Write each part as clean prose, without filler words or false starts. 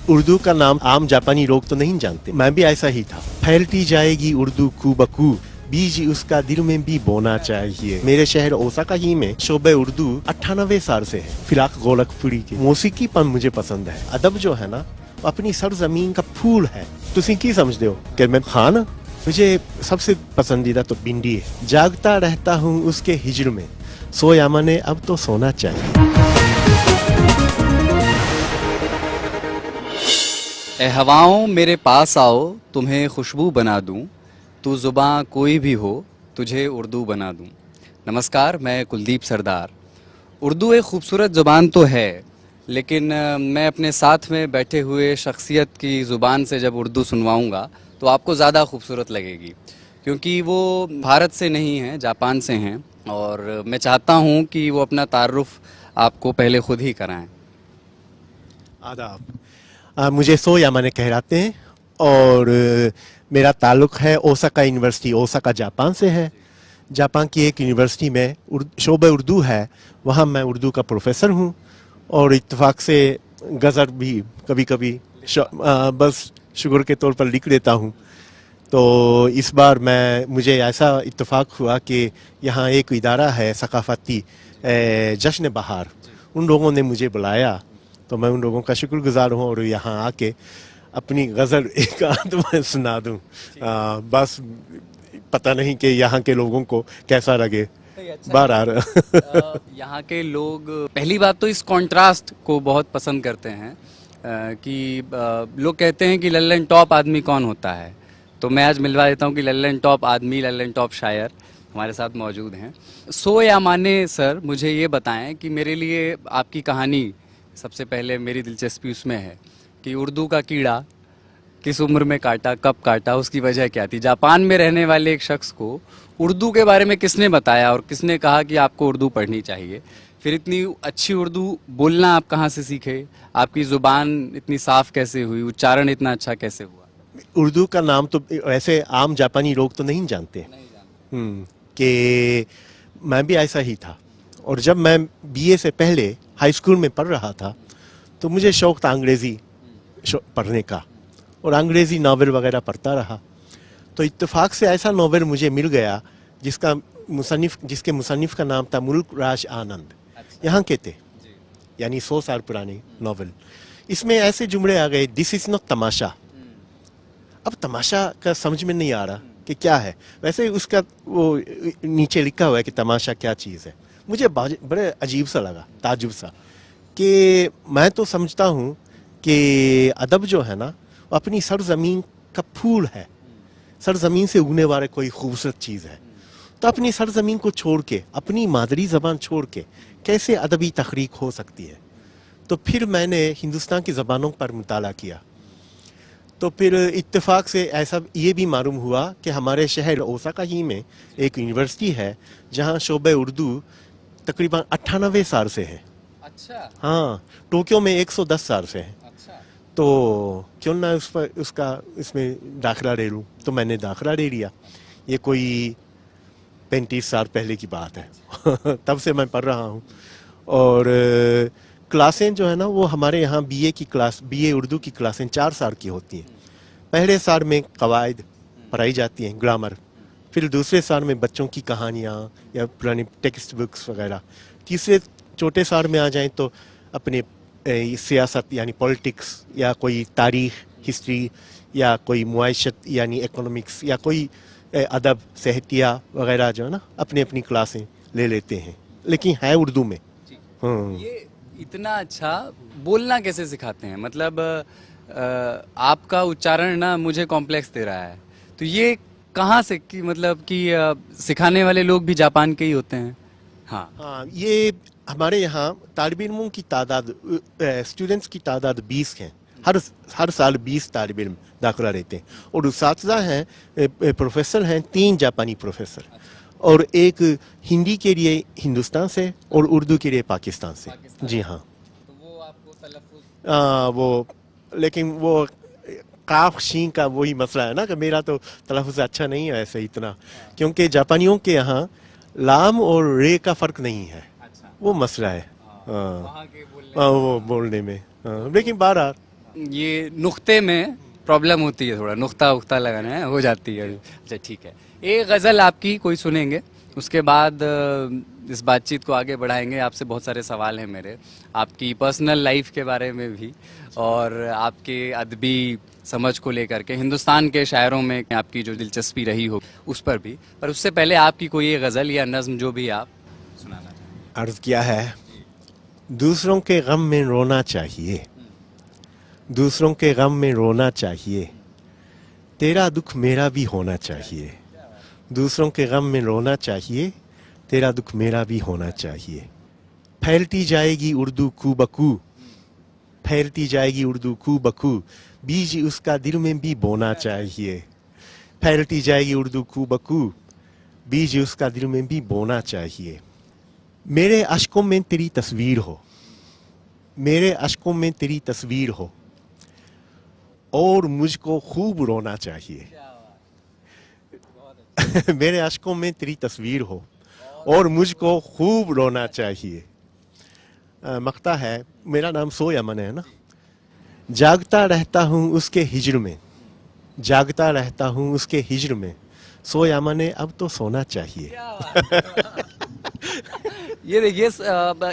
उर्दू का नाम आम जापानी लोग तो नहीं जानते, मैं भी ऐसा ही था। फैलती जाएगी उर्दू खूबखू, बीज उसका दिल में भी बोना चाहिए। मेरे शहर ओसाका ही में शोबे उर्दू 98 साल से है। फिलहाल गोलकपुरी की मौसीकीपन मुझे पसंद है। अदब जो है ना अपनी सरजमीन का फूल है। तुसी की समझते हो कि मैं खान, मुझे सबसे पसंदीदा तो भिंडी है। जागता रहता हूँ उसके हिजर में, सोया मैंने अब तो सोना चाहिए। ए हवाओं मेरे पास आओ, तुम्हें खुशबू बना दूं, तू ज़ुबां कोई भी हो, तुझे उर्दू बना दूं। नमस्कार, मैं कुलदीप सरदार। उर्दू एक ख़ूबसूरत ज़ुबान तो है, लेकिन मैं अपने साथ में बैठे हुए शख्सियत की ज़ुबान से जब उर्दू सुनवाऊंगा तो आपको ज़्यादा खूबसूरत लगेगी, क्योंकि वो भारत से नहीं हैं, जापान से हैं। और मैं चाहता हूँ कि वो अपना तारुफ़ आपको पहले ख़ुद ही कराएं। आदाब। मुझे सोया मैंने कहलाते हैं और मेरा ताल्लुक़ है ओसाका यूनिवर्सिटी, ओसाका जापान से है। जापान की एक यूनिवर्सिटी में शोबे उर्दू है, वहाँ मैं उर्दू का प्रोफेसर हूँ और इत्तेफाक से गज़ल भी कभी कभी बस शुगर के तौर पर लिख देता हूँ। तो इस बार मुझे ऐसा इत्तेफाक हुआ कि यहाँ एक इदारा है सकाफ़ती जश्न बहार, उन लोगों ने मुझे बुलाया, तो मैं उन लोगों का शुक्रगुजार हूँ और यहाँ आके अपनी गज़ल एक आध में सुना दूँ। बस पता नहीं कि यहाँ के लोगों को कैसा लगे। बार यहाँ के लोग पहली बात तो इस कॉन्ट्रास्ट को बहुत पसंद करते हैं कि लोग कहते हैं कि लल्लन टॉप आदमी कौन होता है, तो मैं आज मिलवा देता हूँ कि लल्लन टॉप आदमी, लल्लन टॉप शायर हमारे साथ मौजूद हैं। सो या माने सर, मुझे ये बताएं कि मेरे लिए आपकी कहानी, सबसे पहले मेरी दिलचस्पी उसमें है कि उर्दू का कीड़ा किस उम्र में काटा, कब काटा, उसकी वजह क्या थी। जापान में रहने वाले एक शख्स को उर्दू के बारे में किसने बताया और किसने कहा कि आपको उर्दू पढ़नी चाहिए? फिर इतनी अच्छी उर्दू बोलना आप कहाँ से सीखे? आपकी ज़ुबान इतनी साफ़ कैसे हुई? उच्चारण इतना अच्छा कैसे हुआ? उर्दू का नाम तो ऐसे आम जापानी लोग तो नहीं जानते कि मैं भी ऐसा ही था। और जब मैं बीए से पहले हाई स्कूल में पढ़ रहा था तो मुझे शौक़ था अंग्रेज़ी पढ़ने का और अंग्रेज़ी नावल वगैरह पढ़ता रहा। तो इत्तेफाक से ऐसा नावल मुझे मिल गया जिसके मुसन्निफ़ का नाम था मुल्क राज आनंद। यहाँ के थे, यानी 100 साल पुराने नावल। इसमें ऐसे जुमले आ गए, दिस इज़ नॉट तमाशा। अब तमाशा का समझ में नहीं आ रहा कि क्या है। वैसे उसका वो नीचे लिखा हुआ है कि तमाशा क्या चीज़ है। मुझे बड़े अजीब सा लगा, ताजुब सा, कि मैं तो समझता हूँ कि अदब जो है ना वो अपनी सरजमीन का फूल है, सरजमीन से उगने वाले कोई खूबसूरत चीज़ है। तो अपनी सरजमीन को छोड़ के, अपनी मादरी ज़बान छोड़ के कैसे अदबी तखरीक हो सकती है। तो फिर मैंने हिंदुस्तान की ज़बानों पर मुताला किया। तो फिर इत्तेफाक से ऐसा ये भी मालूम हुआ कि हमारे शहर ओसाका ही में एक यूनिवर्सिटी है जहाँ शोबे उर्दू तकरीबन 98 साल से है। अच्छा। हाँ, टोक्यो में 110 साल से है। अच्छा। तो क्यों ना इसमें दाखिला ले लूँ, तो मैंने दाखिला ले लिया। ये कोई 35 साल पहले की बात है। तब से मैं पढ़ रहा हूँ। और क्लासें जो है ना वो हमारे यहाँ बीए उर्दू की क्लासें 4 साल की होती हैं। पहले साल में कवायद पढ़ाई जाती हैं, ग्रामर। फिर दूसरे साल में बच्चों की कहानियाँ या पुरानी टेक्स्ट बुक्स वगैरह। तीसरे चौथे साल में आ जाएं तो अपने सियासत यानी पॉलिटिक्स या कोई तारीख़, हिस्ट्री या कोई मुआशत यानी इकोनॉमिक्स या कोई अदब, साहित्य वगैरह जो है ना अपनी अपनी क्लासें ले लेते हैं, लेकिन है उर्दू में। ये इतना अच्छा बोलना कैसे सिखाते हैं? मतलब आपका उच्चारण ना मुझे कॉम्प्लेक्स दे रहा है, तो ये कहाँ से कि मतलब कि सिखाने वाले लोग भी जापान के ही होते हैं? हाँ, ये हमारे यहाँ तालिब इल्मों की तादाद, स्टूडेंट्स की तादाद 20 हैं। हर साल 20 तालिब इल्म दाखिला लेते हैं और उस्ताद हैं, प्रोफेसर हैं, 3 जापानी प्रोफेसर और एक हिंदी के लिए हिंदुस्तान से और उर्दू के लिए पाकिस्तान से। जी हाँ। तो वो आपको तलफ़्फ़ुज़ लेकिन वो काफ शीन का वही मसला है ना कि मेरा तो तलफ़्फ़ुज़ अच्छा नहीं है ऐसे इतना, क्योंकि जापानियों के यहाँ लाम और रे का फ़र्क नहीं है। अच्छा। वो मसला है। वहाँ के वो बोलने में। लेकिन बहरहाल ये नुक्ते में प्रॉब्लम होती है, थोड़ा नुक्ता उक्ता लगाना है, हो जाती है। अच्छा ठीक है, एक गज़ल आपकी कोई सुनेंगे, उसके बाद इस बातचीत को आगे बढ़ाएंगे। आपसे बहुत सारे सवाल हैं मेरे, आपकी पर्सनल लाइफ के बारे में भी और आपके अदबी समझ को लेकर के, हिंदुस्तान के शायरों में आपकी जो दिलचस्पी रही हो उस पर भी। पर उससे पहले आपकी कोई एक गज़ल या नज़्म जो भी आप सुनाना चाहें। अर्ज किया है, दूसरों के गम में रोना चाहिए, दूसरों के गम में रोना चाहिए, तेरा दुख मेरा भी होना चाहिए, दूसरों के गम में रोना चाहिए, तेरा दुख मेरा भी होना चाहिए। फैलती जाएगी उर्दू कू बकू, फैलती जाएगी उर्दू कू बकू, बीज उसका दिल में भी बोना चाहिए। फैलती जाएगी उर्दू कू बकू, बीज उसका दिल में भी बोना चाहिए। मेरे अश्कों में तेरी तस्वीर हो, मेरे अश्कों में तेरी तस्वीर हो, और मुझको खूब रोना चाहिए। मेरे अश्कों में तेरी तस्वीर हो और मुझको खूब रोना चाहिए। मक्ता है, मेरा नाम सो यमन है ना। जागता रहता हूँ उसके हिजर में, जागता रहता हूँ उसके हिजर में, सो यमन है अब तो सोना चाहिए। ये देखिए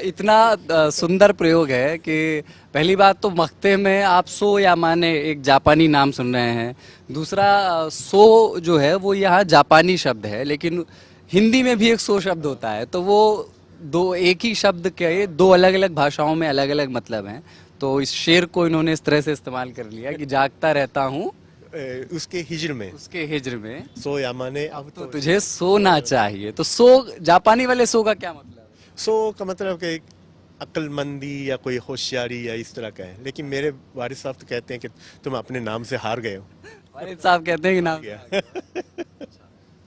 इतना सुंदर प्रयोग है कि पहली बात तो मक्ते में आप सो या माने एक जापानी नाम सुन रहे हैं, दूसरा सो जो है वो यहाँ जापानी शब्द है, लेकिन हिंदी में भी एक सो शब्द होता है, तो वो दो एक ही शब्द के दो अलग अलग भाषाओं में अलग अलग मतलब हैं। तो इस शेर को इन्होंने इस तरह से इस्तेमाल कर लिया कि जागता रहता हूँ उसके हिजर में, उसके हिजर में, सो या माने अब तो तुझे सोना चाहिए। तो सो जापानी वाले सो का क्या मतलब है? सो का मतलब कि अक्लमंदी या कोई होशियारी या इस तरह का है, लेकिन मेरे वारिस साहब तो कहते हैं कि तुम अपने नाम से हार गए हो। वालिद साहब कहते हैं कि नाम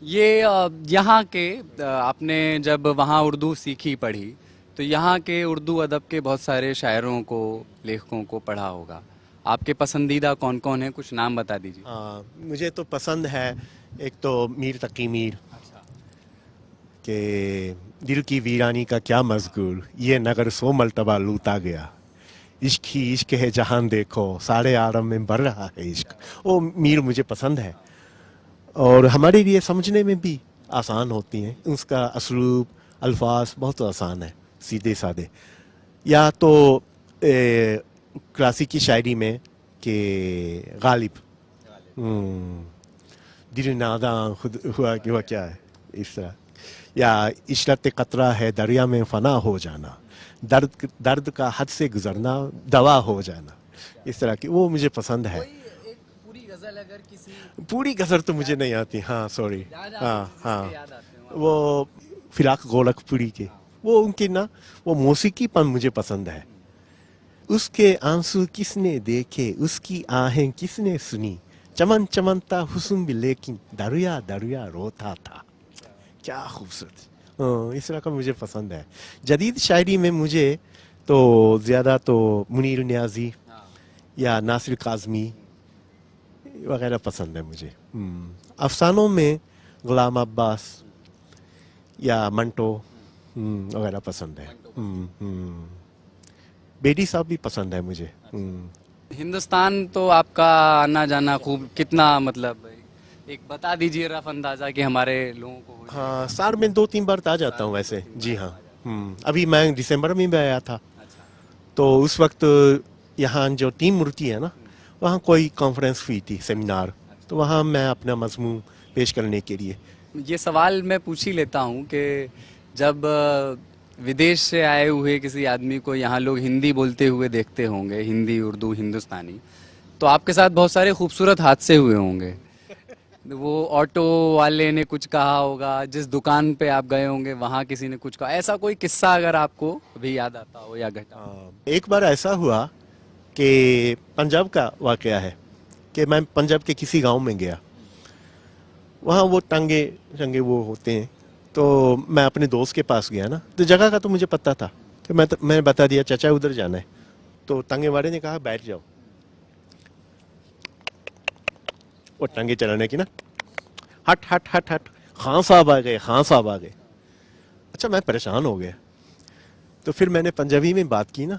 ये यहाँ के आपने जब वहाँ उर्दू सीखी पढ़ी तो यहाँ के उर्दू अदब के बहुत सारे शायरों को, लेखकों को पढ़ा होगा। आपके पसंदीदा कौन कौन है, कुछ नाम बता दीजिए। हाँ, मुझे तो पसंद है एक तो मीर तकी मीर के दिल की वीरानी का क्या मज़गूर, ये नगर सौ मर्तबा लूटा गया, इश्क ही इश्क है जहान देखो, सारे आलम में बढ़ रहा है इश्क। वो मीर मुझे पसंद है और हमारे लिए समझने में भी आसान होती हैं, उसका असलूब अल्फाज बहुत आसान है, सीधे साधे। या तो क्लासिकी शायरी में कि गालिब दिल नादा खुद हुआ क्या है इस तरह, या इशरत कतरा है दरिया में फना हो जाना, दर्द का हद से गुजरना दवा हो जाना, इस तरह की वो मुझे पसंद है। एक पूरी गजल अगर किसी पूरी गजल तो मुझे नहीं आती, हाँ सॉरी, हाँ हाँ, याद आते हो वो फिराक गोरखपुरी के वो उनके ना वो मौसीकीपन मुझे पसंद है। उसके आंसू किसने देखे, उसकी आहें किसने सुनी, चमन चमनता हुस्न भी लेकिन दरिया दरिया रोता था, क्या खूबसूरत। इस तरह का मुझे पसंद है। जदीद शायरी में मुझे तो ज़्यादा तो मुनीर न्याजी या नासिर काज़मी वगैरह पसंद है मुझे। अफसानों में गुलाम अब्बास या मंटो वगैरह पसंद है। बेदी साहब भी पसंद है मुझे। हिंदुस्तान तो आपका आना जाना खूब, कितना मतलब एक बता दीजिए रफ अंदाजा कि हमारे लोगों को हो जाए। हाँ, साल में 2-3 बार आ जाता हूँ वैसे। जी हाँ। अभी मैं दिसंबर में भी आया था, तो उस वक्त यहाँ जो टीम मूर्ति है ना, वहाँ कोई कॉन्फ्रेंस हुई थी, सेमिनार, तो वहाँ मैं अपना मजमून पेश करने के लिए। ये सवाल मैं पूछ ही लेता हूँ कि जब विदेश से आए हुए किसी आदमी को यहाँ लोग हिंदी बोलते हुए देखते होंगे, हिंदी उर्दू हिंदुस्तानी, तो आपके साथ बहुत सारे खूबसूरत हादसे हुए होंगे। वो ऑटो वाले ने कुछ कहा होगा, जिस दुकान पे आप गए होंगे वहाँ किसी ने कुछ कहा, ऐसा कोई किस्सा अगर आपको अभी याद आता हो या घटा। एक बार ऐसा हुआ कि पंजाब का वाकया है कि मैं पंजाब के किसी गांव में गया, वहाँ वो टंगे वो होते हैं, तो मैं अपने दोस्त के पास गया ना, तो जगह का तो मुझे पता था, तो मैंने बता दिया चाचा उधर जाना है, तो टंगे वाले ने कहा बैठ जाओ। वो टंगे चलाने की ना, हट हट हट हट, खान साहब आ गए, खान साहब आ गए। अच्छा, मैं परेशान हो गया, तो फिर मैंने पंजाबी में बात की ना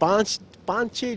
5-6